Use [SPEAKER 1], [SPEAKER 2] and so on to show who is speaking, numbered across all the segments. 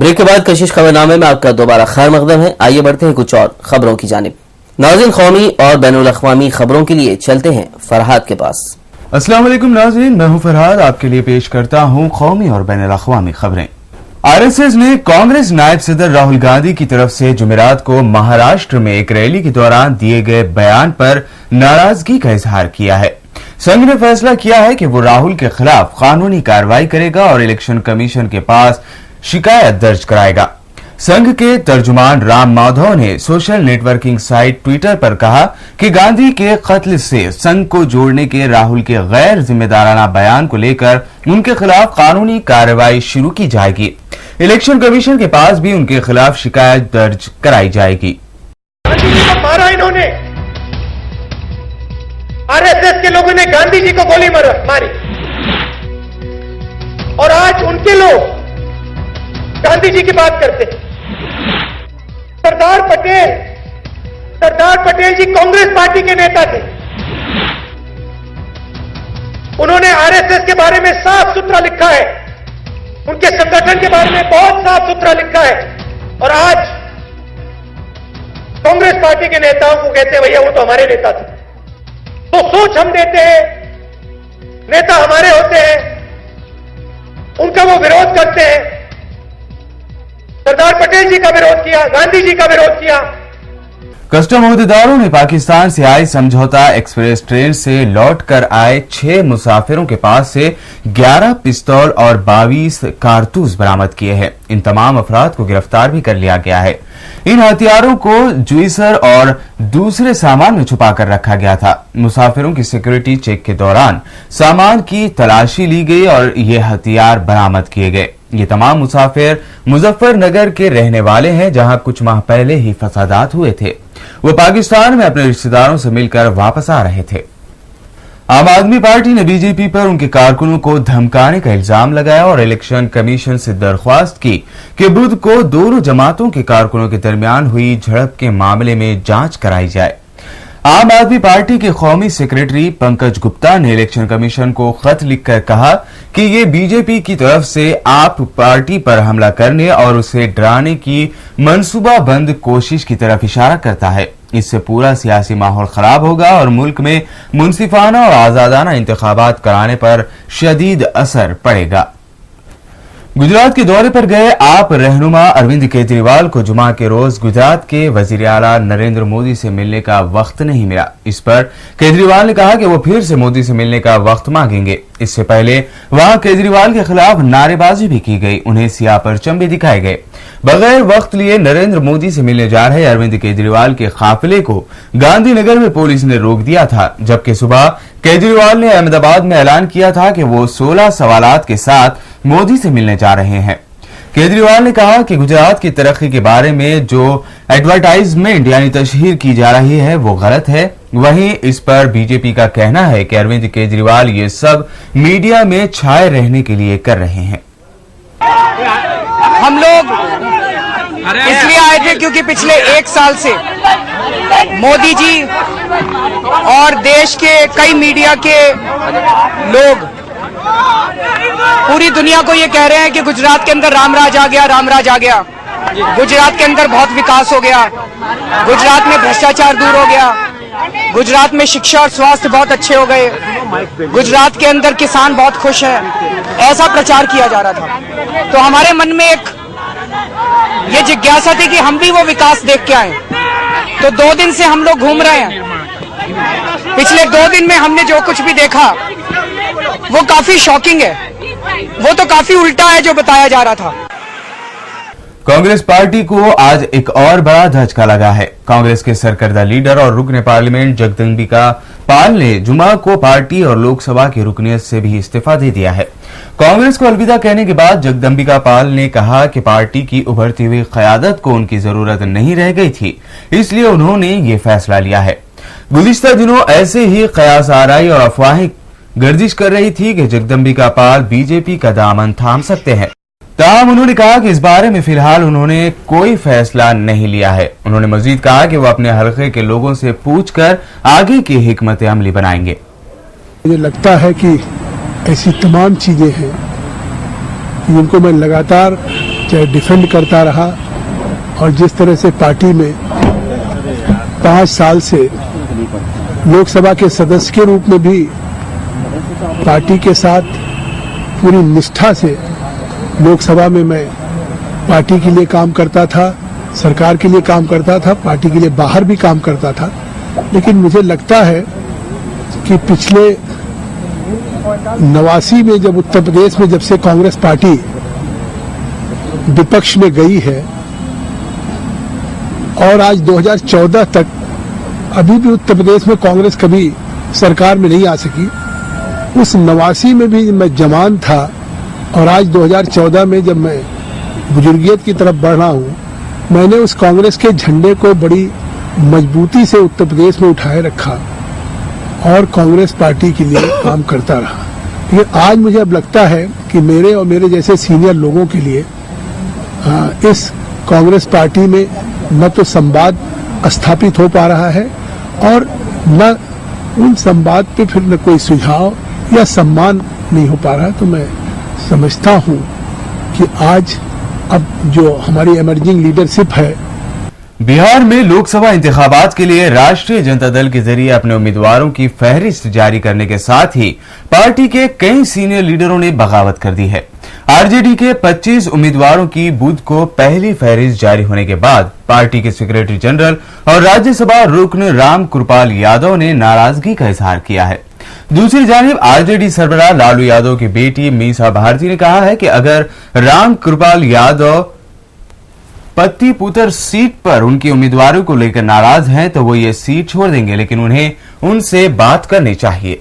[SPEAKER 1] Break के बाद कशिश खबरनामे में आपका दोबारा खैर मकदम है। आइए बढ़ते हैं कुछ और खबरों की जानिब। नाज़रीन, कौमी और बैनुल अक़वामी खबरों के लिए चलते हैं फरहाद के पास।
[SPEAKER 2] अस्सलाम वालेकुम नाज़रीन, मैं हूं फरहाद, आपके लिए पेश करता हूं कौमी और बैनुल अक़वामी खबरें। आरएसएस ने कांग्रेस नायब सदर राहुल गांधी की तरफ से जुमेरात को महाराष्ट्र में एक रैली के दौरान दिए गए बयान पर नाराजगी का इजहार किया है। संघ ने फैसला किया है कि वो राहुल के खिलाफ कानूनी कार्रवाई करेगा और इलेक्शन कमीशन के पास शिकायत दर्ज कराएगा। संघ के तर्जुमान राम माधव ने सोशल नेटवर्किंग साइट ट्विटर पर कहा कि गांधी के कत्ल से संघ को जोड़ने के राहुल के गैर जिम्मेदाराना बयान को लेकर उनके खिलाफ कानूनी कार्रवाई शुरू की जाएगी। इलेक्शन कमीशन के पास भी उनके खिलाफ शिकायत दर्ज कराई जाएगी।
[SPEAKER 3] मारा इन्होंने, आरएसएस के लोगों ने गांधी जी को गोली मारी और आज उनके लोग गांधी जी की बात करते हैं। सरदार पटेल जी कांग्रेस पार्टी के नेता थे। उन्होंने आरएसएस के बारे में साफ सुथरा लिखा है, उनके संगठन के बारे में बहुत साफ सुथरा लिखा है और आज कांग्रेस पार्टी के नेताओं को कहते हैं भैया वो तो हमारे नेता थे। तो सोच हम देते हैं, नेता हमारे होते हैं, उनका वो विरोध करते हैं। सरदार पटेल जी का विरोध किया, गांधी जी का विरोध किया।
[SPEAKER 2] कस्टम अहदेदारों ने पाकिस्तान से आई समझौता एक्सप्रेस ट्रेन से लौटकर आए 6 मुसाफिरों के पास से 11 पिस्तौल और 22 कारतूस बरामद किए हैं। इन तमाम अफराद को गिरफ्तार भी कर लिया गया है। इन हथियारों को जुइसर और दूसरे सामान में छुपा कर रखा गया था। मुसाफिरों की सिक्योरिटी चेक के दौरान सामान की तलाशी ली गई और ये हथियार बरामद किए गए। ये तमाम मुसाफिर मुजफ्फरनगर के रहने वाले हैं, जहां कुछ माह पहले ही फसादात हुए थे। वो पाकिस्तान में अपने रिश्तेदारों से मिलकर वापस आ रहे थे। आम आदमी पार्टी ने बीजेपी पर उनके कारकुनों को धमकाने का इल्जाम लगाया और इलेक्शन कमीशन से दरख्वास्त की कि बुध को दोनों जमातों के कारकुनों के दरमियान हुई झड़प के मामले में जांच कराई जाए। आम आदमी पार्टी के कौमी सेक्रेटरी पंकज गुप्ता ने इलेक्शन कमीशन को खत लिखकर कहा कि ये बीजेपी की तरफ से आप पार्टी पर हमला करने और उसे डराने की मंसूबाबंद कोशिश की तरफ इशारा करता है। इससे पूरा सियासी माहौल खराब होगा और मुल्क में मुनसिफाना और आजादाना इंतखाबात कराने पर शदीद असर पड़ेगा। गुजरात के दौरे पर गए आप रहनुमा अरविंद केजरीवाल को जुमा के रोज गुजरात के वजीर आला नरेंद्र मोदी से मिलने का वक्त नहीं मिला। इस पर केजरीवाल ने कहा कि वो फिर से मोदी से मिलने का वक्त मांगेंगे। इससे पहले वहां केजरीवाल के खिलाफ नारेबाजी भी की गई, उन्हें सियाह परचम भी दिखाए गए। बगैर वक्त लिए नरेंद्र मोदी से मिलने जा रहे अरविंद केजरीवाल के काफिले को गांधीनगर में पुलिस ने रोक दिया था, जबकि सुबह केजरीवाल ने अहमदाबाद में ऐलान किया था कि वो 16 सवालात के साथ मोदी से मिलने जा रहे हैं। केजरीवाल ने कहा कि गुजरात की तरक्की के बारे में जो एडवर्टाइजमेंट यानी तशहीर की जा रही है वो गलत है। वहीं इस पर बीजेपी का कहना है कि अरविंद केजरीवाल ये सब मीडिया में छाए रहने के लिए कर रहे हैं।
[SPEAKER 4] हम लोग इसलिए आए थे क्योंकि पिछले 1 साल से मोदी जी और देश के कई मीडिया के लोग पूरी दुनिया को ये कह रहे हैं कि गुजरात के अंदर रामराज आ गया, रामराज आ गया। गुजरात के अंदर बहुत विकास हो गया, गुजरात में भ्रष्टाचार दूर हो गया, गुजरात में शिक्षा और स्वास्थ्य बहुत अच्छे हो गए, गुजरात के अंदर किसान बहुत खुश है। ऐसा प्रचार किया जा रहा था। तो हमारे मन में एक ये जिज्ञासा थी कि हम भी वो विकास देख के आए। तो 2 दिन से हम लोग घूम रहे हैं। पिछले 2 दिन में हमने जो कुछ भी देखा वो काफी शॉकिंग है, वो तो काफी उल्टा है जो बताया जा रहा था।
[SPEAKER 2] कांग्रेस पार्टी को आज एक और बड़ा धचका लगा है। कांग्रेस के सरकर्दा लीडर और रुकन पार्लियामेंट जगदम्बिका पाल ने जुमा को पार्टी और लोकसभा की रुकनियत से भी इस्तीफा दे दिया है। कांग्रेस को अलविदा कहने के बाद जगदम्बिका पाल ने कहा कि पार्टी की उभरती हुई क़यादत को उनकी जरूरत नहीं रह गई थी, इसलिए उन्होंने ये फैसला लिया है। गुज़िश्ता दिनों ऐसे ही कयास आराई और अफवाहें गर्दिश कर रही थी कि जगदम्बिका पाल बीजेपी का दामन थाम सकते हैं। ताहम उन्होंने कहा कि इस बारे में फिलहाल उन्होंने कोई फैसला नहीं लिया है। उन्होंने मजीद कहा कि वो अपने हलके के लोगों से पूछकर आगे की हिकमत अमली बनाएंगे।
[SPEAKER 5] मुझे लगता है कि ऐसी तमाम चीजें हैं जिनको मैं लगातार चाहे डिफेंड करता रहा, और जिस तरह से पार्टी में 5 साल से लोकसभा के सदस्य के रूप में भी पार्टी के साथ पूरी निष्ठा से लोकसभा में मैं पार्टी के लिए काम करता था, सरकार के लिए काम करता था, पार्टी के लिए बाहर भी काम करता था। लेकिन मुझे लगता है कि पिछले 89 में जब उत्तर प्रदेश में जब से कांग्रेस पार्टी विपक्ष में गई है और आज 2014 तक अभी भी उत्तर प्रदेश में कांग्रेस कभी सरकार में नहीं आ सकी। उस 89 में भी मैं जवान था और आज 2014 में जब मैं बुजुर्गियत की तरफ बढ़ रहा हूं, मैंने उस कांग्रेस के झंडे को बड़ी मजबूती से उत्तर प्रदेश में उठाए रखा और कांग्रेस पार्टी के लिए काम करता रहा। लेकिन आज मुझे अब लगता है कि मेरे और मेरे जैसे सीनियर लोगों के लिए इस कांग्रेस पार्टी में न तो संवाद स्थापित हो पा रहा है और न उन संवाद पे फिर न कोई सुझाव या सम्मान नहीं हो पा रहा। तो मैं समझता हूं कि आज अब जो हमारी इमर्जिंग लीडरशिप है,
[SPEAKER 2] बिहार में लोकसभा इंतखाबात के लिए राष्ट्रीय जनता दल के जरिए अपने उम्मीदवारों की फहरिस्त जारी करने के साथ ही पार्टी के कई सीनियर लीडरों ने बगावत कर दी है। आरजेडी के 25 उम्मीदवारों की बुध को पहली फहरिस्त जारी होने के बाद पार्टी के सेक्रेटरी जनरल और राज्यसभा रुकन राम कृपाल यादव ने नाराजगी का इजहार किया है। दूसरी जानिब आरजेडी सरबराह लालू यादव की बेटी मीसा भारती ने कहा है कि अगर राम कृपाल यादव पत्तीपुतर सीट पर उनकी उम्मीदवारों को लेकर नाराज हैं तो वो ये सीट छोड़ देंगे, लेकिन उन्हें उनसे बात करनी चाहिए।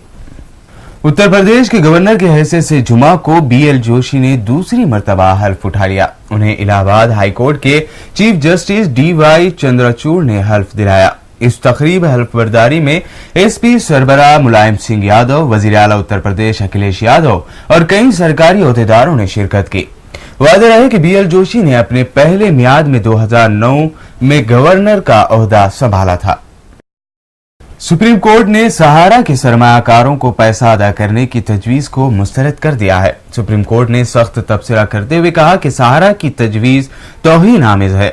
[SPEAKER 2] उत्तर प्रदेश के गवर्नर की हैसियत से जुमा को बीएल जोशी ने दूसरी मर्तबा हल्फ उठा लिया। उन्हें इलाहाबाद हाईकोर्ट के चीफ जस्टिस डीवाई चंद्रचूड़ ने हल्फ दिलाया। इस तकरीब हल्फबरदारी में एसपी सरबराह मुलायम सिंह यादव, वजीर आला उत्तर प्रदेश अखिलेश यादव और कई सरकारी ओहदेदारों ने शिरकत की। वादे रहे कि बीएल जोशी ने अपने पहले मियाद में 2009 में गवर्नर का ओहदा संभाला था। सुप्रीम कोर्ट ने सहारा के सरमायाकारों को पैसा अदा करने की तजवीज को मुस्तरद कर दिया है। सुप्रीम कोर्ट ने सख्त तबसरा करते हुए कहा कि सहारा की तजवीज तौहीन आमिज है।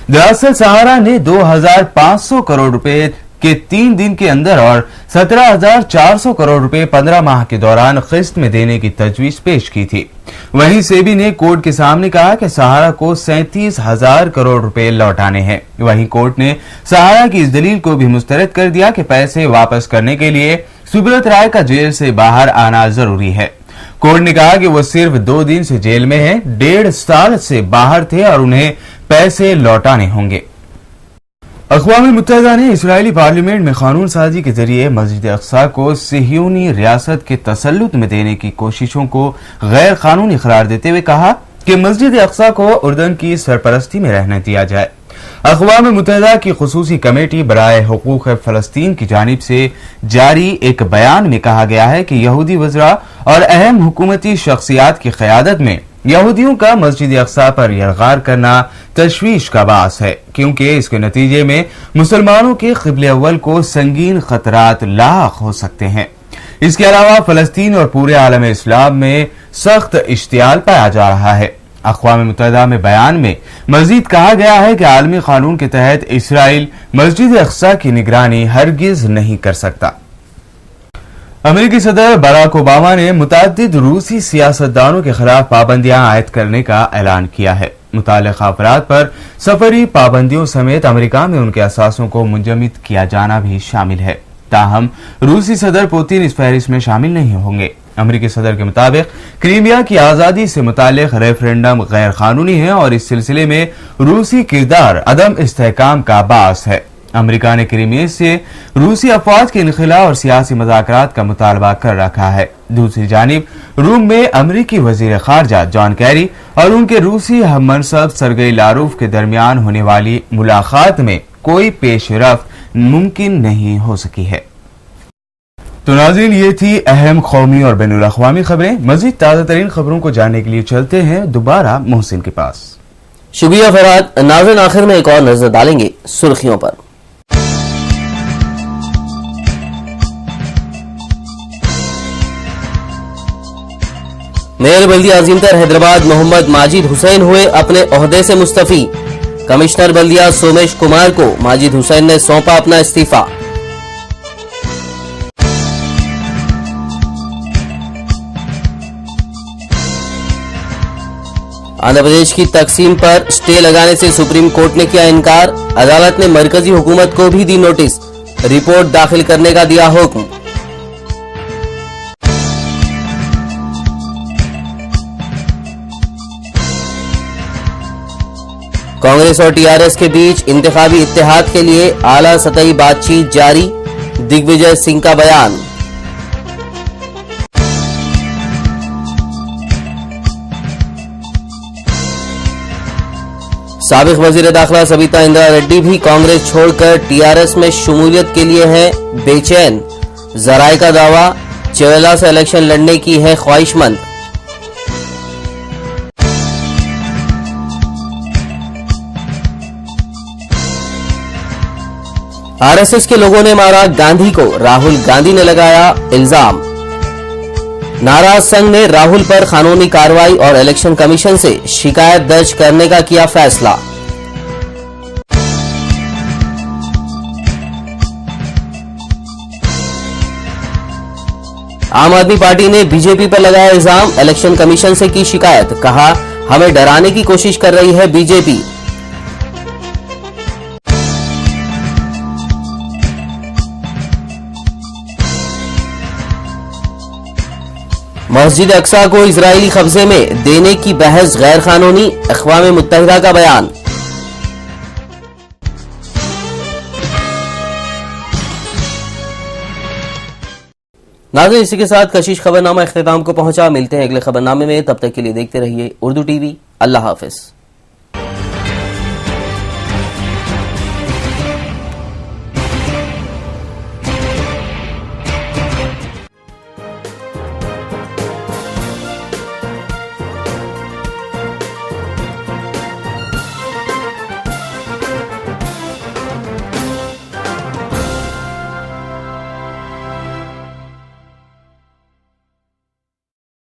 [SPEAKER 2] दरअसल सहारा ने 2500 करोड़ रुपए के 3 दिन के अंदर और 17,400 करोड़ रुपए 15 माह के दौरान किस्त में देने की तजवीज पेश की थी। वहीं सेबी ने कोर्ट के सामने कहा कि सहारा को 37,000 करोड़ रुपए लौटाने हैं। वहीं कोर्ट ने सहारा की इस दलील को भी मुस्तरद कर दिया कि पैसे वापस करने के लिए सुब्रत राय का जेल से बाहर आना जरूरी है। कोर्ट ने कहा कि वो सिर्फ 2 दिन से जेल में हैं, 1.5 साल से बाहर थे और उन्हें पैसे लौटाने होंगे। अक़वाम मुत्तहिदा ने इस्राएली पार्लियामेंट में कानून साजी के जरिए मस्जिद अक्सा को सिहूनी रियासत के तसल्लुत में देने की कोशिशों को गैर कानूनी करार देते हुए कहा कि मस्जिद अक्सा को उर्दन की सरपरस्ती में रहने दिया जाए। अक़वाम मुत्तहिदा की खुसूसी कमेटी बराए हुकूक फ़लस्तीन की जानिब से जारी एक बयान में कहा गया है कि यहूदी वज़रा और अहम हुकूमती शख्सियात की क़यादत में यहूदियों का मस्जिद अक्सा पर यलगार करना तशवीश का बास है, क्योंकि इसके नतीजे में मुसलमानों के क़िबले अव्वल को संगीन खतरात लाहक हो सकते हैं। इसके अलावा फ़लस्तीन और पूरे आलम इस्लाम में सख्त इश्तियाल पाया जा रहा है। अक़वाम मुत्तहिदा में बयान में मजीद कहा गया है कि आलमी कानून के तहत इसराइल मस्जिद अक्सा की निगरानी हरगिज नहीं कर सकता। अमेरिकी सदर बराक ओबामा ने मुतअद्दिद रूसी सियासतदानों के खिलाफ पाबंदियां आयद करने का ऐलान किया है। मुताल्लिक़ अफराद पर सफरी पाबंदियों समेत अमेरिका में उनके असासों को मुंजमद किया जाना भी शामिल है। ताहम रूसी सदर पुतिन इस फहरिस्त में शामिल नहीं होंगे। अमेरिकी सदर के मुताबिक क्रीमिया की आजादी से मुताल्लिक़ रेफरेंडम गैर कानूनी है और इस सिलसिले में रूसी किरदार अदम इस्तेहकाम का बास है। अमेरिका ने क्रीमिया से रूसी अफवाज के इनखिला और सियासी मुज़ाकरात का मुतालबा कर रखा है। दूसरी जानिब रूम में अमेरिकी वजीर खारजा जॉन कैरी और उनके रूसी हममनसब सरगई लारूफ के दरमियान होने वाली मुलाकात में कोई पेशरफ्त मुमकिन नहीं हो सकी है। तो नाज़रीन, ये थी अहम कौमी और बैनुल अक़वामी खबरें। मज़ीद ताज़ा तरीन खबरों को जानने के लिए चलते हैं दोबारा मोहसिन के पास।
[SPEAKER 1] शुक्रिया फरहाद। नाज़रीन, आखिर में एक और नजर डालेंगे सुर्खियों पर। मेयर बल्दिया अजीमतर हैदराबाद मोहम्मद माजिद हुसैन हुए अपने ओहदे से मुस्तफी। कमिश्नर बल्दिया सोमेश कुमार को माजिद हुसैन ने सौंपा अपना इस्तीफा। आंध्र प्रदेश की तकसीम पर स्टे लगाने से सुप्रीम कोर्ट ने किया इनकार। अदालत ने मरकजी हुकूमत को भी दी नोटिस, रिपोर्ट दाखिल करने का दिया हुक्म। कांग्रेस और टीआरएस के बीच इंतखाबी इत्तेहाद के लिए आला सतही बातचीत जारी, दिग्विजय सिंह का बयान। साबिक वजीर दाखिला सबिता इंदिरा रेड्डी भी कांग्रेस छोड़कर टीआरएस में शमूलियत के लिए हैं बेचैन। जराए का दावा, चेवेला से इलेक्शन लड़ने की है ख्वाहिशमंद। आरएसएस के लोगों ने मारा गांधी को, राहुल गांधी ने लगाया इल्जाम। नाराज संघ ने राहुल पर कानूनी कार्रवाई और इलेक्शन कमीशन से शिकायत दर्ज करने का किया फैसला। आम आदमी पार्टी ने बीजेपी पर लगाया इल्जाम, इलेक्शन कमीशन से की शिकायत, कहा हमें डराने की कोशिश कर रही है बीजेपी। मस्जिद अक्सा को इजरायली कब्जे में देने की बहस गैर कानूनी, अक़वाम मुत्तहिदा का बयान। नाज़रीन, इसी के साथ कशिश खबरनामा इख्तिताम को पहुंचा। मिलते हैं अगले खबरनामे में, तब तक के लिए देखते रहिए उर्दू टीवी। अल्लाह हाफिज।